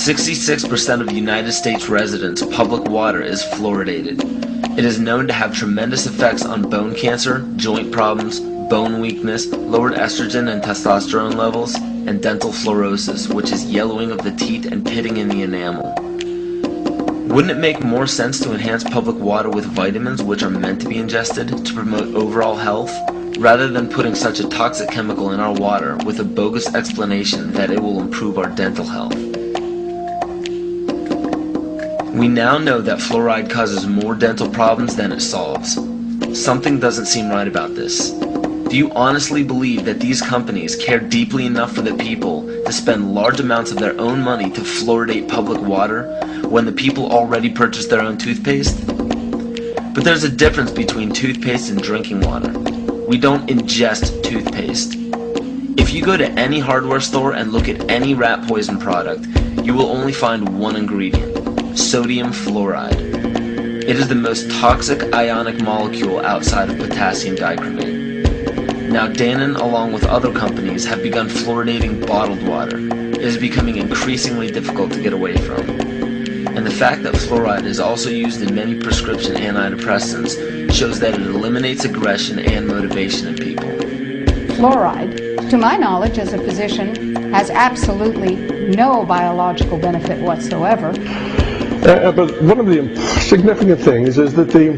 66% of United States residents' public water is fluoridated. It is known to have tremendous effects on bone cancer, joint problems, bone weakness, lowered estrogen and testosterone levels, and dental fluorosis, which is yellowing of the teeth and pitting in the enamel. Wouldn't it make more sense to enhance public water with vitamins which are meant to be ingested to promote overall health, rather than putting such a toxic chemical in our water with a bogus explanation that it will improve our dental health? We now know that fluoride causes more dental problems than it solves. Something doesn't seem right about this. Do you honestly believe that these companies care deeply enough for the people to spend large amounts of their own money to fluoridate public water when the people already purchase their own toothpaste? But there's a difference between toothpaste and drinking water. We don't ingest toothpaste. If you go to any hardware store and look at any rat poison product, you will only find one ingredient: sodium fluoride. It is the most toxic ionic molecule outside of potassium dichromate. Now Dannon, along with other companies, have begun fluoridating bottled water. It is becoming increasingly difficult to get away from. And the fact that fluoride is also used in many prescription antidepressants shows that it eliminates aggression and motivation in people. Fluoride, to my knowledge as a physician, has absolutely no biological benefit whatsoever. But one of the significant things is that the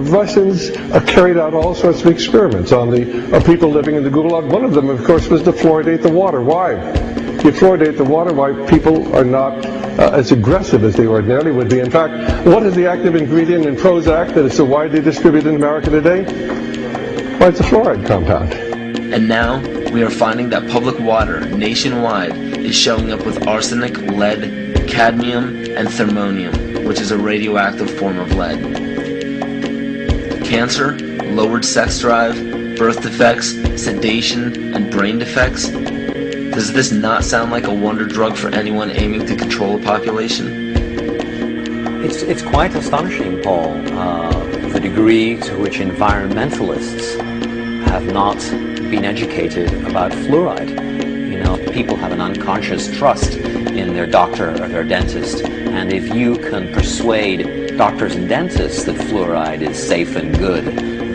Russians carried out all sorts of experiments on people living in the Gulag. One of them, of course, was to fluoridate the water. Why? You fluoridate the water, why people are not as aggressive as they ordinarily would be. In fact, what is the active ingredient in Prozac that is so widely distributed in America today? Why, it's a fluoride compound. And now, we are finding that public water nationwide is showing up with arsenic, lead, cadmium, and thermonium, which is a radioactive form of lead. Cancer, lowered sex drive, birth defects, sedation, and brain defects. Does this not sound like a wonder drug for anyone aiming to control a population? It's quite astonishing, Paul, the degree to which environmentalists have not been educated about fluoride. You know, people have an unconscious trust in their doctor or their dentist, and if you can persuade doctors and dentists that fluoride is safe and good,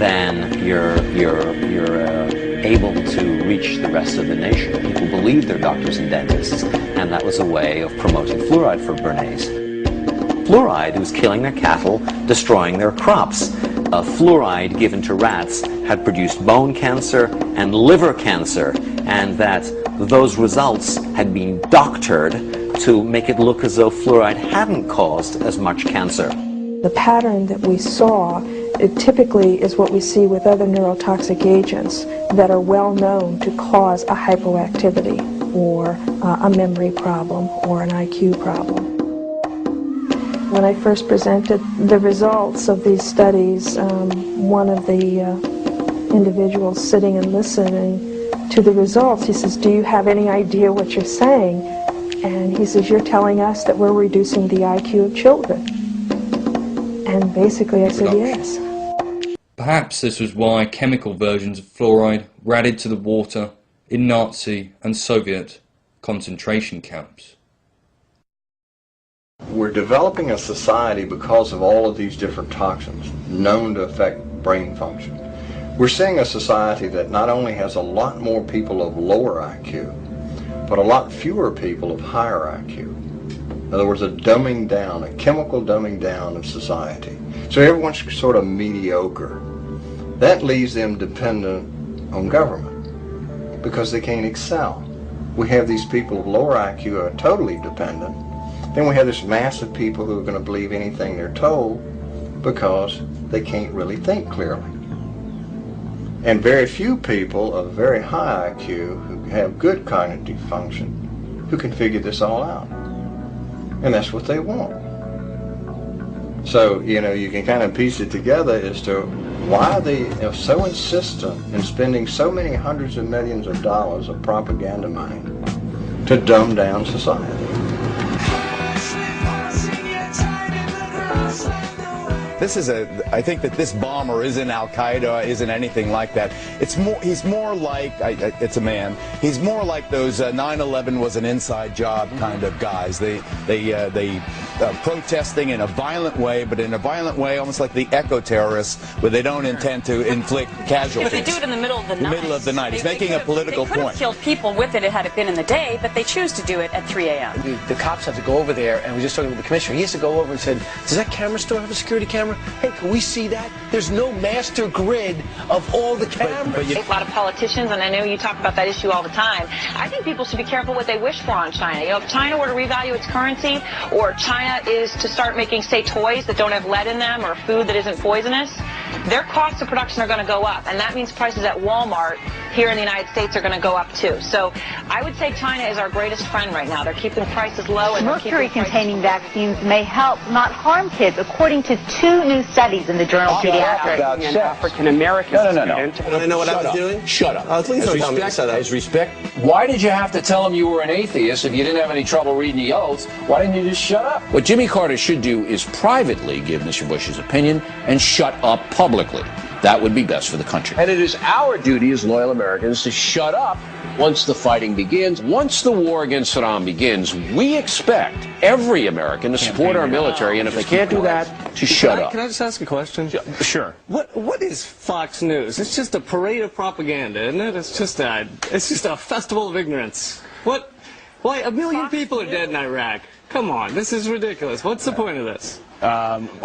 then you're able to reach the rest of the nation. People believe their doctors and dentists, and that was a way of promoting fluoride for Bernays. Fluoride was killing their cattle, destroying their crops. Fluoride given to rats had produced bone cancer and liver cancer, and that those results had been doctored to make it look as though fluoride hadn't caused as much cancer. The pattern that we saw, it typically is what we see with other neurotoxic agents that are well known to cause a hypoactivity or a memory problem or an IQ problem. When I first presented the results of these studies, one of the individuals sitting and listening to the results, he says, "Do you have any idea what you're saying?" And he says, "You're telling us that we're reducing the IQ of children." And basically I said, yes. Perhaps this was why chemical versions of fluoride were added to the water in Nazi and Soviet concentration camps. We're developing a society because of all of these different toxins known to affect brain function. We're seeing a society that not only has a lot more people of lower IQ, but a lot fewer people of higher IQ. In other words, a dumbing down, a chemical dumbing down of society. So everyone's sort of mediocre. That leaves them dependent on government because they can't excel. We have these people of lower IQ who are totally dependent. Then we have this mass of people who are going to believe anything they're told because they can't really think clearly. And very few people of very high IQ who have good cognitive function who can figure this all out. And that's what they want. So, you know, you can kind of piece it together as to why they are so insistent in spending so many hundreds of millions of dollars of propaganda money to dumb down society. I think that this bomber isn't Al-Qaeda, isn't anything like that. He's more like, it's a man, he's more like those 9/11 was an inside job kind of guys. They protesting in a violent way, but in a violent way almost like the eco-terrorists, where they don't intend to inflict casualties. But they do it in the middle of the night. The middle of the night. He's making a political point. They could have killed people with it had it been in the day, but they choose to do it at 3 a.m. The cops have to go over there, and we just talking with the commissioner. He has to go over and said, does that camera store have a security camera? Hey, can we see that? There's no master grid of all the cameras. A lot of politicians, and I know you talk about that issue all the time, I think people should be careful what they wish for on China. You know, if China were to revalue its currency, or China is to start making, say, toys that don't have lead in them, or food that isn't poisonous, their costs of production are going to go up, and that means prices at Walmart here in the United States are going to go up too. So I would say China is our greatest friend right now. They're keeping prices low. And mercury-containing vaccines may help, not harm kids, according to 2 new studies in the journal Pediatrics. An African-American student. Want to know what I was doing? Shut up. Please don't tell me to shut up. As respect. Why did you have to tell him you were an atheist if you didn't have any trouble reading the oath? Why didn't you just shut up? What Jimmy Carter should do is privately give Mr. Bush's opinion and shut up publicly. That would be best for the country. And it is our duty as loyal Americans to shut up once the fighting begins. Once the war against Saddam begins, we expect every American to support our military, and if they can't do that, to shut up. Can I just ask a question? Sure. What is Fox News? It's just a parade of propaganda, isn't it? It's just a festival of ignorance. What? Why, 1 million people are dead in Iraq. Come on, this is ridiculous. What's the point of this?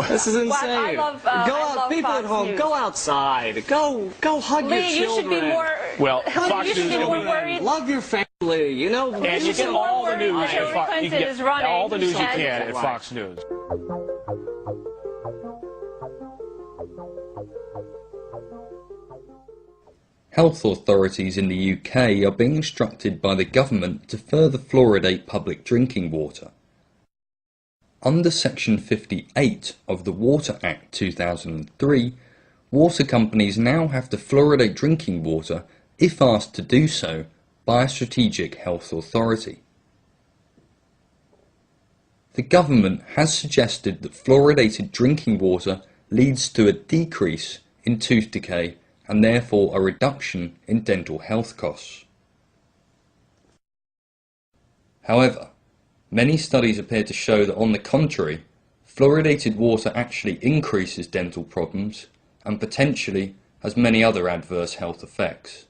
This is insane. Well, I love people Fox at home, News. go outside. Go hug your children. You should be more. Well, Fox News is worried. Love your family. You know. And you get all the news at Fox. You get all the news you can at Fox News. Health authorities in the UK are being instructed by the government to further fluoridate public drinking water. Under Section 58 of the Water Act 2003, water companies now have to fluoridate drinking water if asked to do so by a strategic health authority. The government has suggested that fluoridated drinking water leads to a decrease in tooth decay and therefore a reduction in dental health costs. However, many studies appear to show that on the contrary, fluoridated water actually increases dental problems and potentially has many other adverse health effects.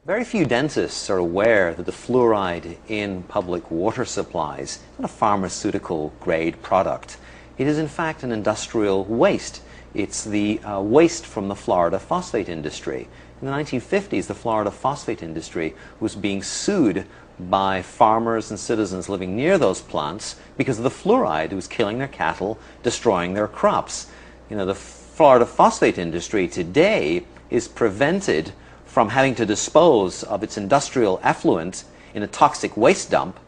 Very few dentists are aware that the fluoride in public water supplies is not a pharmaceutical grade product. It is in fact an industrial waste. It's the waste from the Florida phosphate industry. In the 1950s, the Florida phosphate industry was being sued by farmers and citizens living near those plants because of the fluoride. It was killing their cattle, destroying their crops. You know, the Florida phosphate industry today is prevented from having to dispose of its industrial effluent in a toxic waste dump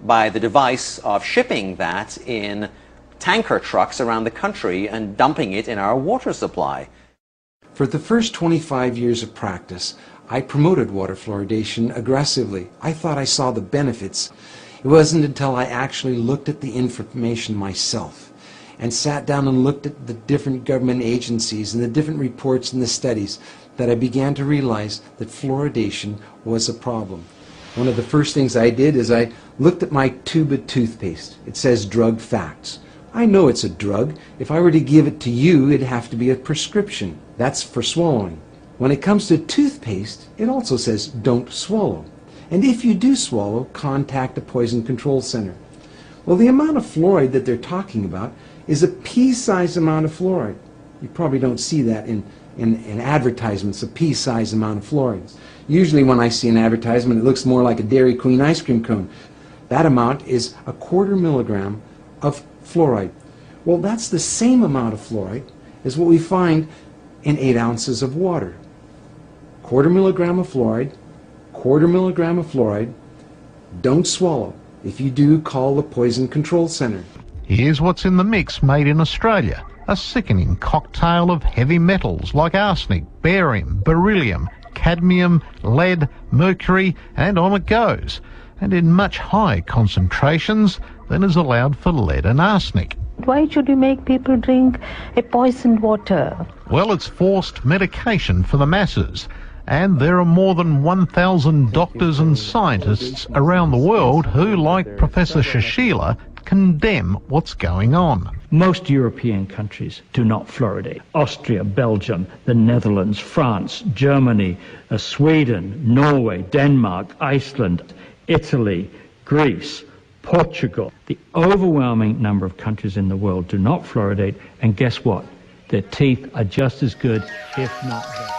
by the device of shipping that in tanker trucks around the country and dumping it in our water supply. For the first 25 years of practice, I promoted water fluoridation aggressively. I thought I saw the benefits. It wasn't until I actually looked at the information myself and sat down and looked at the different government agencies and the different reports and the studies that I began to realize that fluoridation was a problem. One of the first things I did is I looked at my tube of toothpaste. It says drug facts. I know it's a drug. If I were to give it to you, it'd have to be a prescription. That's for swallowing. When it comes to toothpaste, it also says don't swallow. And if you do swallow, contact a poison control center. Well, the amount of fluoride that they're talking about is a pea-sized amount of fluoride. You probably don't see that in advertisements, a pea-sized amount of fluoride. Usually when I see an advertisement, it looks more like a Dairy Queen ice cream cone. That amount is 1/4 milligram of fluoride. Well, that's the same amount of fluoride as what we find in 8 ounces of water. 1/4 milligram of fluoride, 1/4 milligram of fluoride. Don't swallow. If you do, call the Poison Control Center. Here's what's in the mix made in Australia. A sickening cocktail of heavy metals like arsenic, barium, beryllium, cadmium, lead, mercury, and on it goes, and in much higher concentrations than is allowed for lead and arsenic. Why should you make people drink a poisoned water? Well, it's forced medication for the masses, and there are more than 1,000 doctors and scientists around the world who, like Professor Shashila, condemn what's going on. Most European countries do not fluoridate. Austria, Belgium, the Netherlands, France, Germany, Sweden, Norway, Denmark, Iceland, Italy, Greece, Portugal. The overwhelming number of countries in the world do not fluoridate, and guess what? Their teeth are just as good, if not better.